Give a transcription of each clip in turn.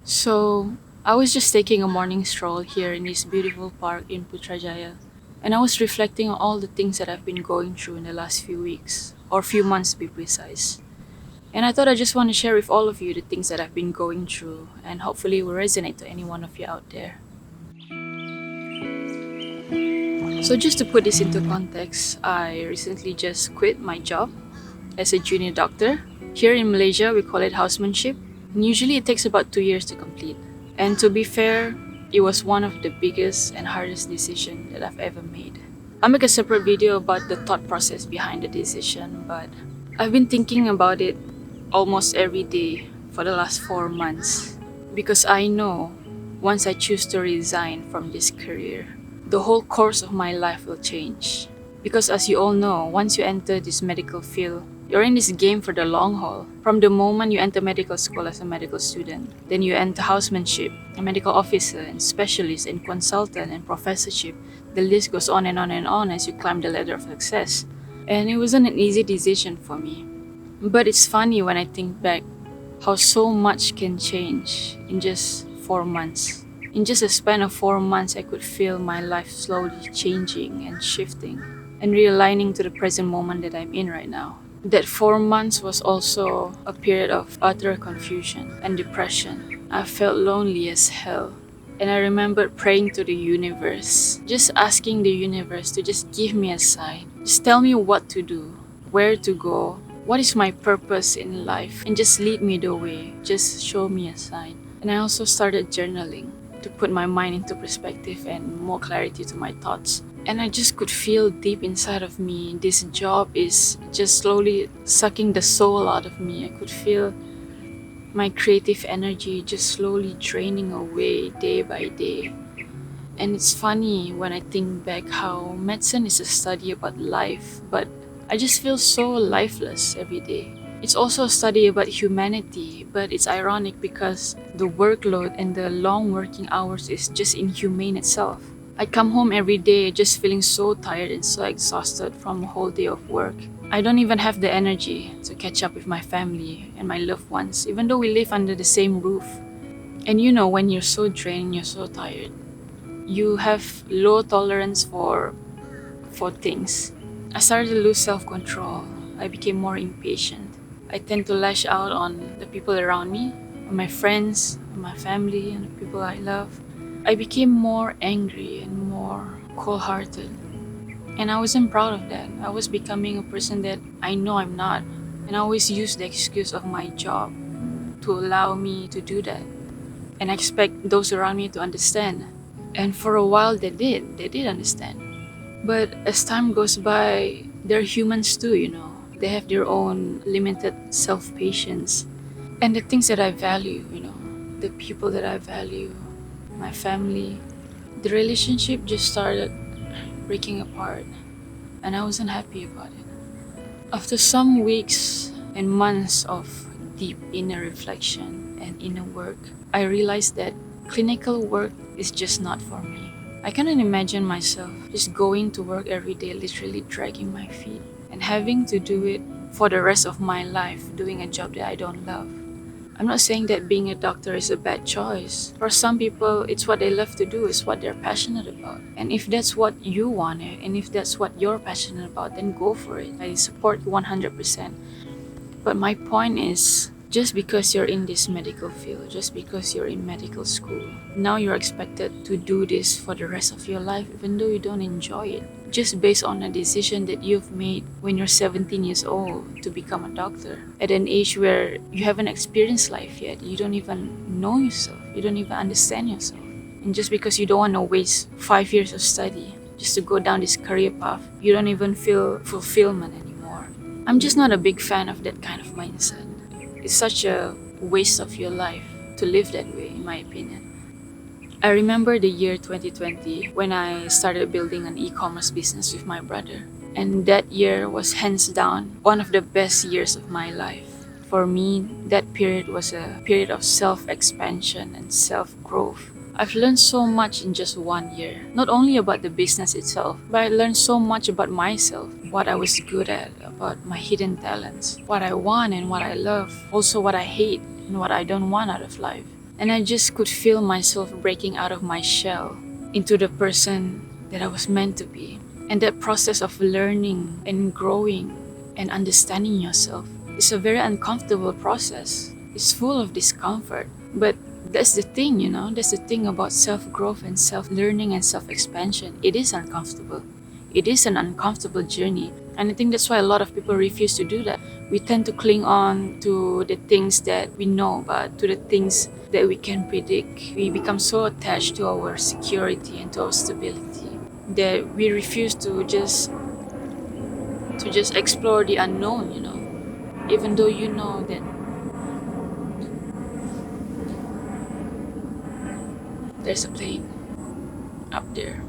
So, I was just taking a morning stroll here in this beautiful park in Putrajaya, and I was reflecting on all the things that I've been going through in the last few weeks, or few months to be precise. And I thought I just want to share with all of you the things that I've been going through, and hopefully it will resonate to any one of you out there. So, just to put this into context, I recently just quit my job as a junior doctor. Here in Malaysia, we call it housemanship. And usually, it takes about 2 years to complete. And to be fair, it was one of the biggest and hardest decisions that I've ever made. I'll make a separate video about the thought process behind the decision, but I've been thinking about it almost every day for the last 4 months because I know once I choose to resign from this career, the whole course of my life will change. Because as you all know, once you enter this medical field, you're in this game for the long haul. From the moment you enter medical school as a medical student, then you enter housemanship, a medical officer, and specialist, and consultant, and professorship. The list goes on and on and on as you climb the ladder of success. And it wasn't an easy decision for me. But it's funny when I think back how so much can change in just 4 months. In just a span of 4 months, I could feel my life slowly changing and shifting and realigning to the present moment that I'm in right now. That 4 months was also a period of utter confusion and depression. I felt lonely as hell. And I remembered praying to the universe, just asking the universe to just give me a sign. Just tell me what to do, where to go, what is my purpose in life, and just lead me the way. Just show me a sign. And I also started journaling to put my mind into perspective and more clarity to my thoughts. And I just could feel deep inside of me, this job is just slowly sucking the soul out of me. I could feel my creative energy just slowly draining away day by day. And it's funny when I think back how medicine is a study about life, but I just feel so lifeless every day. It's also a study about humanity, but it's ironic because the workload and the long working hours is just inhumane itself. I come home every day just feeling so tired and so exhausted from a whole day of work. I don't even have the energy to catch up with my family and my loved ones, even though we live under the same roof. And you know, when you're so drained, you're so tired, you have low tolerance for things. I started to lose self-control. I became more impatient. I tend to lash out on the people around me, on my friends, on my family, and the people I love. I became more angry and more cold-hearted. And I wasn't proud of that. I was becoming a person that I know I'm not. And I always use the excuse of my job to allow me to do that. And I expect those around me to understand. And for a while they did. They did understand. But as time goes by, they're humans too, you know. They have their own limited self-patience. And the things that I value, you know, the people that I value, my family, the relationship just started breaking apart. And I wasn't happy about it. After some weeks and months of deep inner reflection and inner work, I realized that clinical work is just not for me. I cannot imagine myself just going to work every day, literally dragging my feet, and having to do it for the rest of my life, doing a job that I don't love. I'm not saying that being a doctor is a bad choice. For some people, it's what they love to do, it's what they're passionate about. And if that's what you want, and if that's what you're passionate about, then go for it. I support you 100%. But my point is, just because you're in this medical field, just because you're in medical school, now you're expected to do this for the rest of your life, even though you don't enjoy it. Just based on a decision that you've made when you're 17 years old to become a doctor. At an age where you haven't experienced life yet, you don't even know yourself, you don't even understand yourself. And just because you don't want to waste 5 years of study just to go down this career path, you don't even feel fulfillment anymore. I'm just not a big fan of that kind of mindset. It's such a waste of your life to live that way, in my opinion. I remember the year 2020 when I started building an e-commerce business with my brother. And that year was hands down one of the best years of my life. For me, that period was a period of self-expansion and self-growth. I've learned so much in just 1 year. Not only about the business itself, but I learned so much about myself, what I was good at, about my hidden talents, what I want and what I love, also what I hate and what I don't want out of life. And I just could feel myself breaking out of my shell into the person that I was meant to be. And that process of learning and growing and understanding yourself is a very uncomfortable process. It's full of discomfort. But that's the thing, that's the thing about self-growth and self-learning and self-expansion. It is uncomfortable. It is an uncomfortable journey. And I think that's why a lot of people refuse to do that. We tend to cling on to the things that we know about, to the things that we can predict. We become so attached to our security and to our stability that we refuse to just explore the unknown, even though you know that there's a plane up there.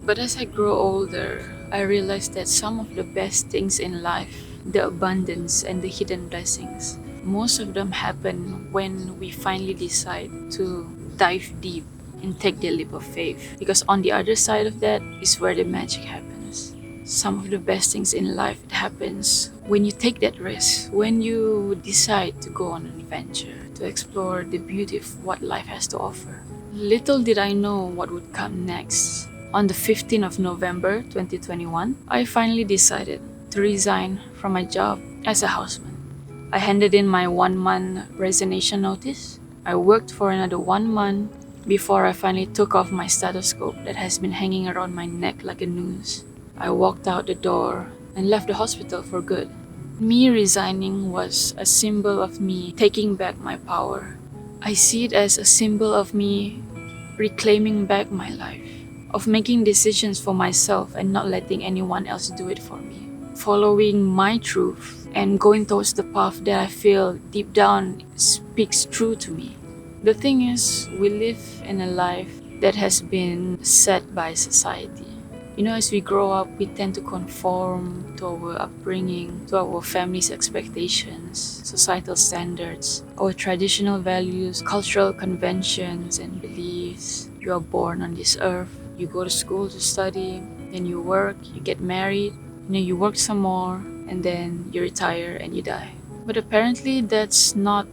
But as I grow older, I realized that some of the best things in life, the abundance and the hidden blessings, most of them happen when we finally decide to dive deep and take the leap of faith. Because on the other side of that is where the magic happens. Some of the best things in life happens when you take that risk, when you decide to go on an adventure, to explore the beauty of what life has to offer. Little did I know what would come next. On the 15th of November 2021, I finally decided to resign from my job as a houseman. I handed in my 1-month resignation notice. I worked for another 1 month before I finally took off my stethoscope that has been hanging around my neck like a noose. I walked out the door and left the hospital for good. Me resigning was a symbol of me taking back my power. I see it as a symbol of me reclaiming back my life, of making decisions for myself and not letting anyone else do it for me, following my truth and going towards the path that I feel deep down speaks true to me. The thing is, we live in a life that has been set by society. As we grow up, we tend to conform to our upbringing, to our family's expectations, societal standards, our traditional values, cultural conventions and beliefs. You are born on this earth, you go to school to study, then you work, you get married, you work some more, and then you retire and you die. But apparently that's not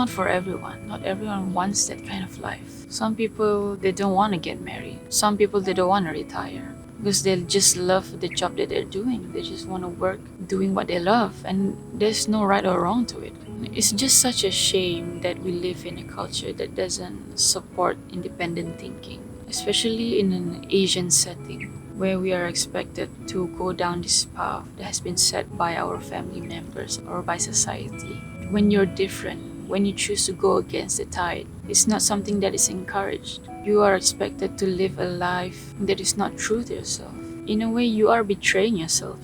for everyone. Not everyone wants that kind of life. Some people, they don't want to get married. Some people, they don't want to retire because they just love the job that they're doing. They just want to work doing what they love, and there's no right or wrong to it. It's just such a shame that we live in a culture that doesn't support independent thinking, especially in an Asian setting where we are expected to go down this path that has been set by our family members or by society. When you're different, when you choose to go against the tide, it's not something that is encouraged. You are expected to live a life that is not true to yourself. In a way, you are betraying yourself,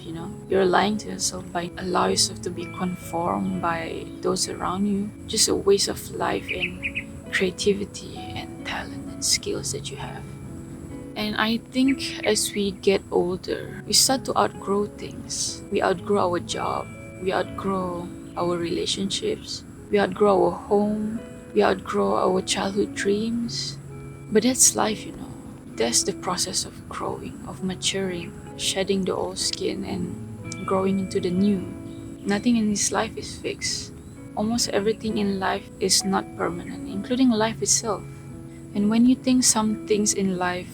You're lying to yourself by allowing yourself to be conformed by those around you. Just a waste of life and creativity and talent and skills that you have. And I think as we get older, we start to outgrow things. We outgrow our job. We outgrow our relationships. We outgrow our home. We outgrow our childhood dreams. But that's life, That's the process of growing, of maturing, shedding the old skin and growing into the new. Nothing in this life is fixed. Almost everything in life is not permanent, including life itself. And when you think some things in life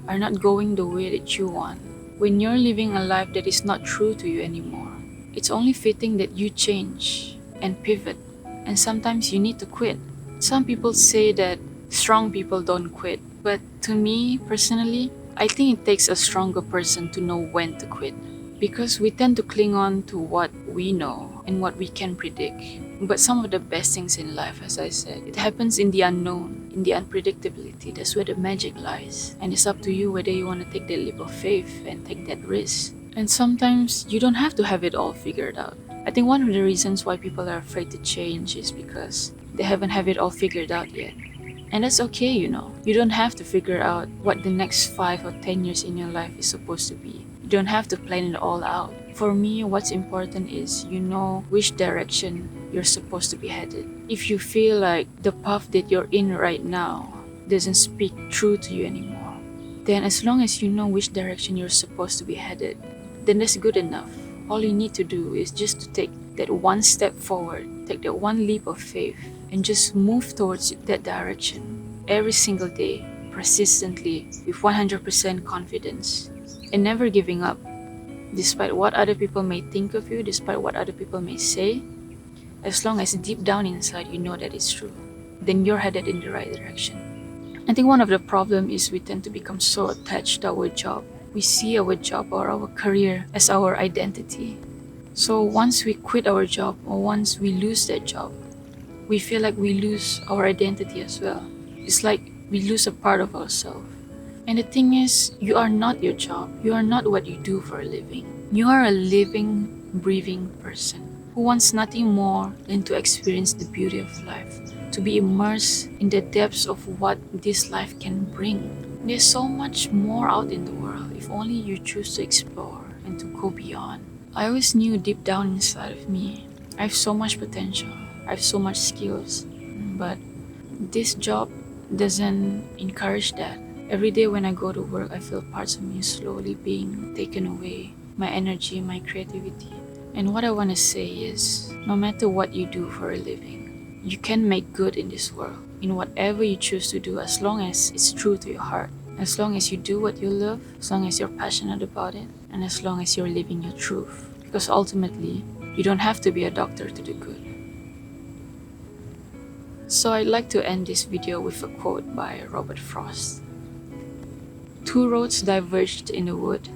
are not going the way that you want, when you're living a life that is not true to you anymore, it's only fitting that you change and pivot. And sometimes you need to quit. Some people say that strong people don't quit. But to me, personally, I think it takes a stronger person to know when to quit. Because we tend to cling on to what we know and what we can predict. But some of the best things in life, as I said, it happens in the unknown, in the unpredictability. That's where the magic lies. And it's up to you whether you want to take the leap of faith and take that risk. And sometimes you don't have to have it all figured out. I think one of the reasons why people are afraid to change is because they haven't have it all figured out yet. And that's okay, You don't have to figure out what the next 5 or 10 years in your life is supposed to be. You don't have to plan it all out. For me, what's important is you know which direction you're supposed to be headed. If you feel like the path that you're in right now doesn't speak true to you anymore, then as long as you know which direction you're supposed to be headed, then that's good enough. All you need to do is just to take that one step forward, take that one leap of faith, and just move towards that direction every single day, persistently, with 100% confidence, and never giving up, despite what other people may think of you, despite what other people may say. As long as deep down inside you know that it's true, then you're headed in the right direction. I think one of the problems is we tend to become so attached to our job. We see our job or our career as our identity. So once we quit our job or once we lose that job, we feel like we lose our identity as well. It's like we lose a part of ourselves. And the thing is, you are not your job. You are not what you do for a living. You are a living, breathing person who wants nothing more than to experience the beauty of life, to be immersed in the depths of what this life can bring. There's so much more out in the world if only you choose to explore and to go beyond. I always knew deep down inside of me, I have so much potential, I have so much skills, but this job doesn't encourage that. Every day when I go to work, I feel parts of me slowly being taken away, my energy, my creativity. And what I want to say is, no matter what you do for a living, you can make good in this world, in whatever you choose to do, as long as it's true to your heart. As long as you do what you love, as long as you're passionate about it, and as long as you're living your truth. Because ultimately, you don't have to be a doctor to do good. So I'd like to end this video with a quote by Robert Frost. "Two roads diverged in the wood,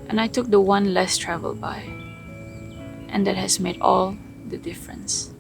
and I took the one less traveled by, and that has made all the difference."